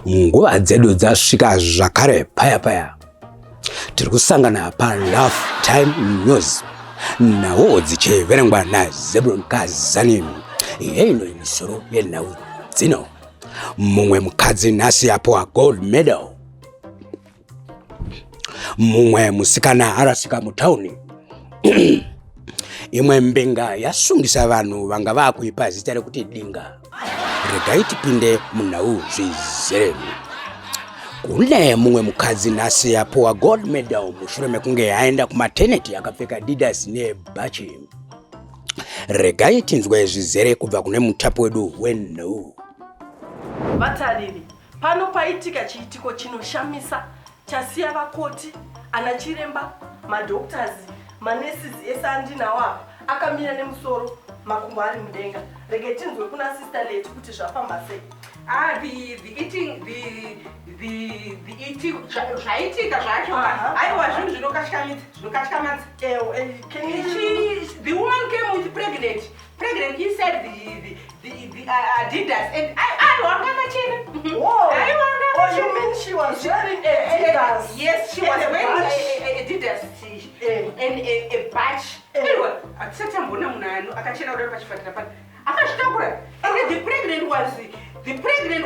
nguva dzedu dzasvika zvakare paya tiri kusangana paLifetime News nhau dzichiverengwa naZebulon Kazani. Yeino imisoro yenhau dzino. Mumwe mukadzi nhasi apiwa gold medal, mumwe musikana arasika mutauni. Imwe mbenga yasungisa vanhu vanga vakuipa zita rekuti dinga. Regai tipinde munhau zvizere. Kune mumwe mukadzi nhasi apiwa gold medal mushure mekunge aenda kumaternity akapfeka Adidas nebhachi. Regai tinzwe zvizere kubva kune mutapi wedu wenhau. Vatariri, pano paitika chiitiko chinoshamisa chasiya vakoti, anachiremba, madoctors, manesis ese andinawo apa akamira nemusoro makumbo ari mudenga. Rege tinzwe kuna sister leti kuti zvafamba sei. The eating zvaitika zvacho aiwa zvinhu zvinokatyamadza. The woman came with pregnant, he said the Adidas, and I wanga machine. Whoa! Oh, you mean she was wearing Adidas? Yes, she was wearing Adidas and a badge. Anyway, akasatambona munhu akachena uri pachipatara pana akazvitakura, and the pregnant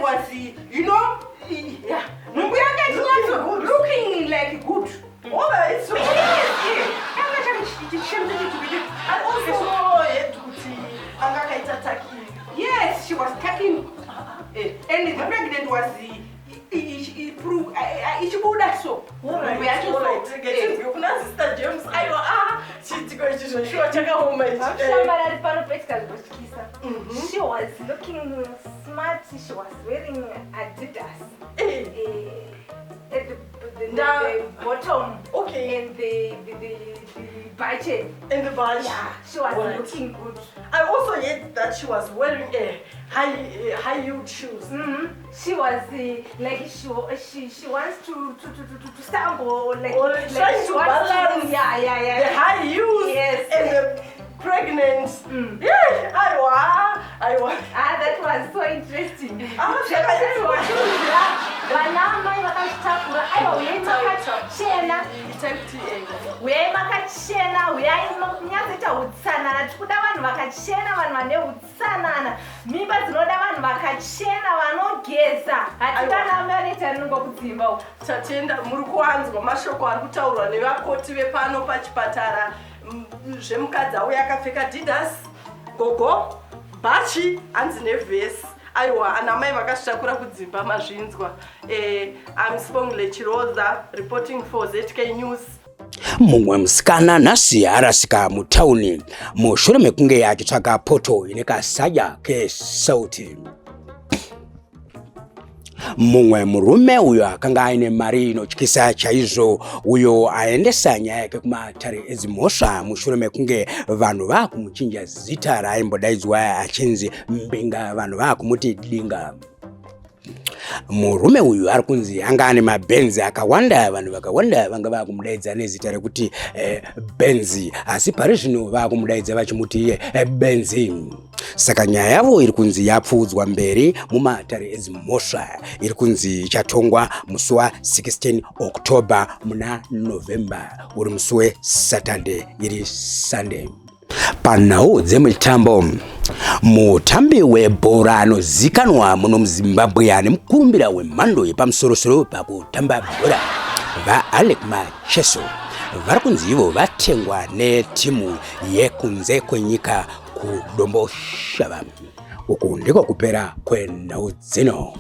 was you know, yeah, looking like good. Oh, it's okay. And also, yes, she was taking, and the pregnant was so. Sister James, she was looking smart. She was wearing Adidas at the bottom, okay, and the budget. In the badge. Yeah, she was looking good. I also heard that she was wearing high-heeled shoes. She was like she wants to stumble, like trying to balance. Yeah. The high heels, yes, and the pregnant. Yeah, I was. That was so interesting. Uyai makachena, uyai kunyazoita utsanana. Tikuda vanhu vakachena, vanhu vane utsanana. Mimba dzinoda vanhu vakachena, vanogeza. Hatina mareti anongokudzimba. Tatenda muri kuwanzwa mashoko ari kutaurwa nevakoti vepano pachipatara. Zvemukadzi auya akapfeka Adidas, gogo, bhachi, hanzi nevhesi. Aiwa, anamai vakasvitakura kudzimba mazvinzwa. I'm Spongile Chiroza, reporting for ZK News. Mumwe musikana nhasi arasika mutauni mushure mekunge achitsvaka poto ine kasaja kesauti. Mumwe murume uyo akanga aine mari inotyisa chaizvo uyo aendesa nyaya yake kumatare edzimhosva mushure mekunge vanhu vakumuchinja zita raimbodaidzwa achinzi mbenga, vanhu vakumuti dinga. Murume uyu ari kunzi anga ane mabenzi akawanda, vanhu vakawanda vanga vakumudaidza nezita rekuti benzi, asi pari zvino vakumudaidza vachimuti benzi. Saka nyaya yavo iri kunzi yapfuudzwa mberi mumatare edzimhosva. Iri kunzi ichatongwa musi wa16 October muna November, uri musi weSaturday, iri Sunday. Panhau dzemutambo, mutambi webhora anozikanwa muno muZimbabwe ane mukurumbira wemhando yepamusoro pakutamba bhora vaAleck Macheso vari kunzi ivo vatengwa netimu yekunze kwenyika kudombo shava. Uku ndiko kupera kwenhau dzino.